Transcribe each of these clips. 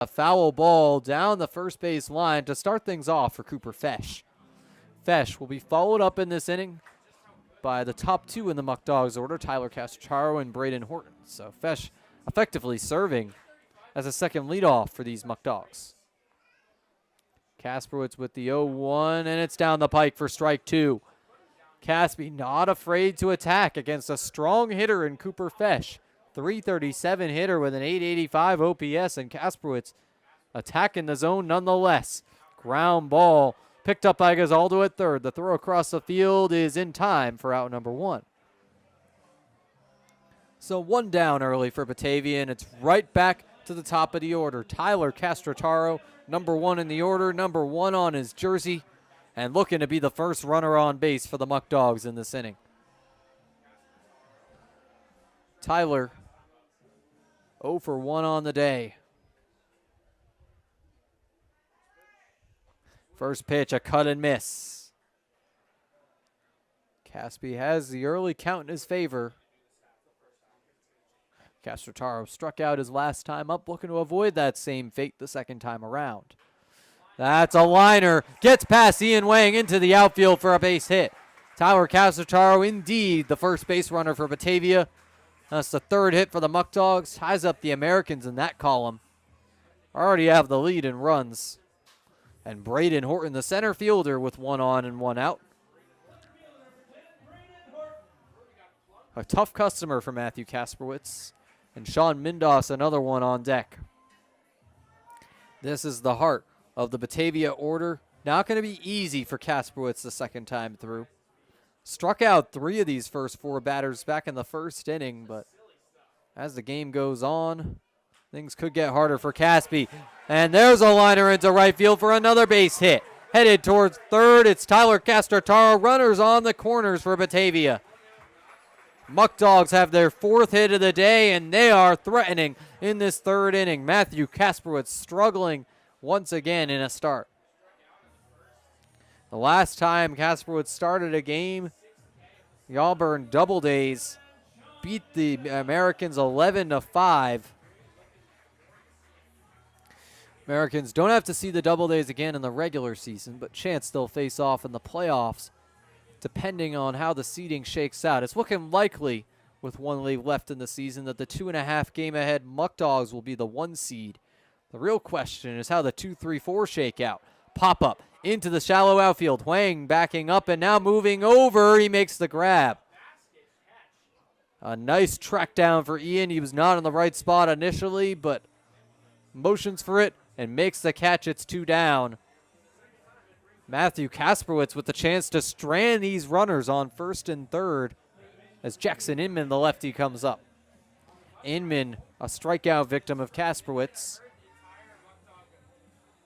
A foul ball down the first base line to start things off for Cooper Fesh. Fesh will be followed up in this inning by the top two in the Muck Dogs order, Tyler Castrotaro and Braden Horton. So Fesh effectively serving as a second leadoff for these Muck Dogs. Kasperowitz with the 0-1, and it's down the pike for strike two. Caspi not afraid to attack against a strong hitter in Cooper Fesh. 337 hitter with an 885 OPS, and Kasperowitz attacking the zone nonetheless. Ground ball picked up by Gazaldo at third. The throw across the field is in time for out number one. So one down early for Batavia, and it's right back to the top of the order. Tyler Castrotaro, number one in the order, number one on his jersey, and looking to be the first runner on base for the Muck Dogs in this inning. Tyler 0 for 1 on the day. First pitch, a cut and miss. Caspi has the early count in his favor. Castrotaro struck out his last time up, looking to avoid that same fate the second time around. That's a liner. Gets past Ian Wang into the outfield for a base hit. Tyler Castrotaro, indeed, the first base runner for Batavia. That's the third hit for the Muck Dogs. Ties up the Americans in that column. Already have the lead in runs. And Braden Horton, the center fielder, with one on and one out. A tough customer for Matthew Kasperowitz. And Sean Mindos, another one on deck. This is the heart of the Batavia order. Not going to be easy for Kasperowitz the second time through. Struck out 3 of these first 4 batters back in the first inning, but as the game goes on, things could get harder for Caspi. And there's a liner into right field for another base hit. Headed towards third, it's Tyler Castrotaro. Runners on the corners for Batavia. Muck Dogs have their 4th hit of the day, and they are threatening in this third inning. Matthew Kasperowitz struggling once again in a start. The last time Kasperowitz started a game, the Auburn Double Days beat the Americans 11-5. Americans don't have to see the Double Days again in the regular season, but chance they'll face off in the playoffs depending on how the seeding shakes out. It's looking likely, with one league left in the season, that the 2.5 game ahead Muck Dogs will be the 1 seed. The real question is how the 2, 3, 4 shake out. Pop up into the shallow outfield. Wang backing up and now moving over. He makes the grab. A nice track down for Ian. He was not in the right spot initially, but motions for it and makes the catch. It's 2 down. Matthew Kasperowitz with the chance to strand these runners on first and third as Jackson Inman, the lefty, comes up. Inman, a strikeout victim of Kasperowitz.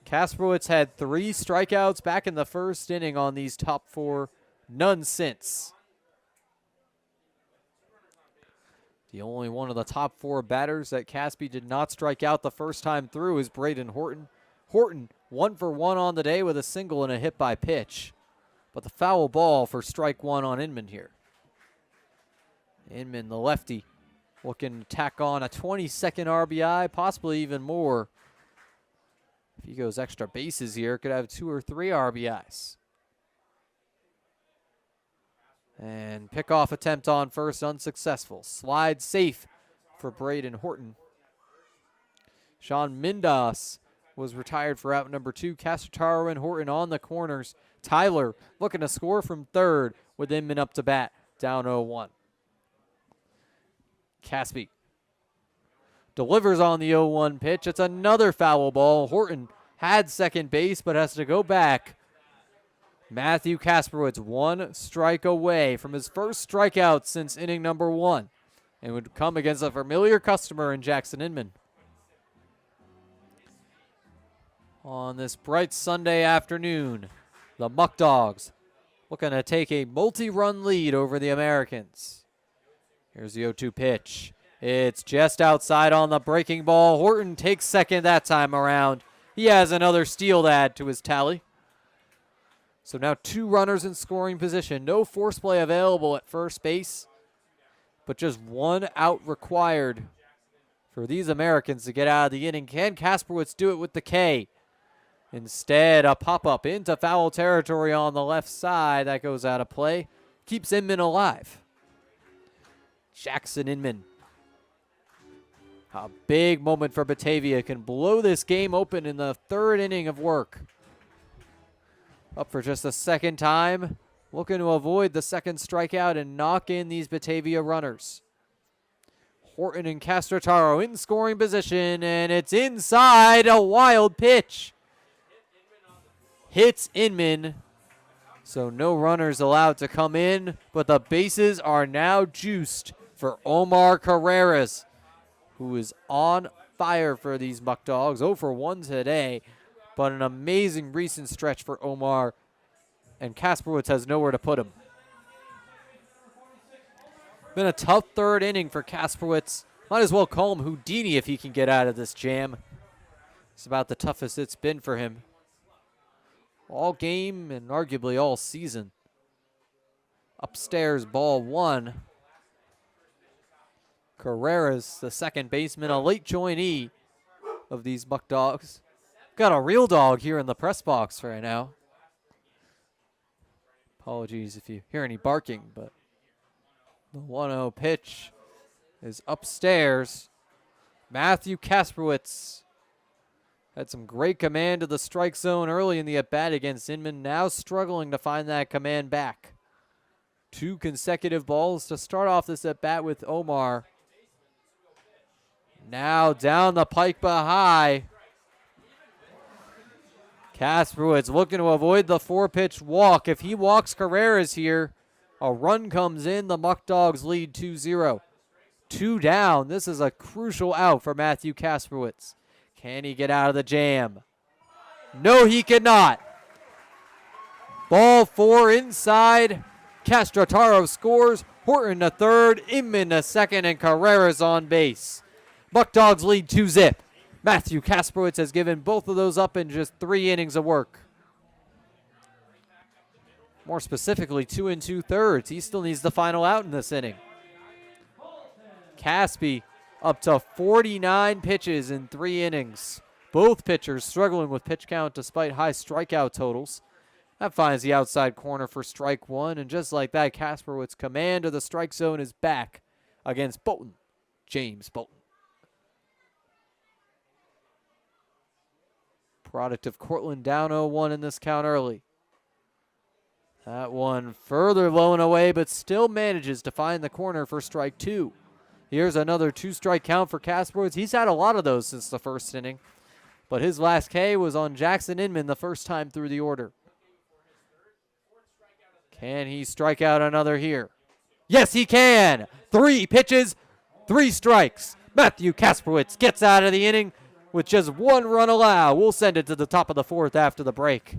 Kasperowitz had 3 strikeouts back in the first inning on these top 4, none since. The only one of the top 4 batters that Caspi did not strike out the first time through is Braden Horton. Horton 1 for 1 on the day with a single and a hit by pitch. But the foul ball for strike 1 on Inman here. Inman, the lefty, looking to tack on a 22nd RBI, possibly even more. If he goes extra bases here, could have 2 or 3 RBIs. And pickoff attempt on first, unsuccessful. Slide safe for Braden Horton. Sean Mindos was retired for out number 2. Castrotaro and Horton on the corners. Tyler looking to score from third with Inman up to bat, down 0-1. Caspi delivers on the 0-1 pitch. It's another foul ball. Horton had second base but has to go back. Matthew Kasperowitz 1 strike away from his first strikeout since inning number 1 and would come against a familiar customer in Jackson Inman. On this bright Sunday afternoon, the Muck Dogs looking to take a multi-run lead over the Americans. Here's the 0-2 pitch. It's just outside on the breaking ball. Horton takes second that time around. He has another steal to add to his tally. So now 2 runners in scoring position. No force play available at first base, but just 1 out required for these Americans to get out of the inning. Can Kasprowitz do it with the K? Instead, a pop-up into foul territory on the left side. That goes out of play. Keeps Inman alive. Jackson Inman. A big moment for Batavia. Can blow this game open in the third inning of work. Up for just a second time. Looking to avoid the second strikeout and knock in these Batavia runners. Horton and Castrotaro in scoring position, and it's inside. A wild pitch. Hits Inman. So no runners allowed to come in, but the bases are now juiced for Omar Carreras, who is on fire for these Muck Dogs. 0 for 1 today, but an amazing recent stretch for Omar, and Kasprowitz has nowhere to put him. Been a tough third inning for Kasprowitz. Might as well call him Houdini if he can get out of this jam. It's about the toughest it's been for him all game and arguably all season. Upstairs, ball 1. Carreras, the second baseman, a late joinee of these Muck Dogs. Got a real dog here in the press box right now. Apologies if you hear any barking, but the 1-0 pitch is upstairs. Matthew Kasprowitz had some great command of the strike zone early in the at-bat against Inman, now struggling to find that command back. 2 consecutive balls to start off this at-bat with Omar. Now down the pike but high. Kasprowitz looking to avoid the 4-pitch walk. If he walks Carreras here, a run comes in. The Muck Dogs lead 2-0. 2 down. This is a crucial out for Matthew Kasprowitz. Can he get out of the jam? No, he cannot. Ball 4 inside. Castrotaro scores. Horton to third. Inman to second, and Carreras on base. Muck Dogs lead 2-0. Matthew Kasprowitz has given both of those up in just 3 innings of work. More specifically, 2 2/3. He still needs the final out in this inning. Caspi up to 49 pitches in 3 innings. Both pitchers struggling with pitch count despite high strikeout totals. That finds the outside corner for strike 1, and just like that, Kasprowitz's command of the strike zone is back against Bolton. James Bolton. Product of Cortland down 0-1 in this count early. That one further low and away, but still manages to find the corner for strike 2. Here's another 2-strike count for Kasprowitz. He's had a lot of those since the first inning, but his last K was on Jackson Inman the first time through the order. Can he strike out another here? Yes, he can. 3 pitches, 3 strikes. Matthew Kasprowitz gets out of the inning with just 1 run allowed. We'll send it to the top of the 4th after the break.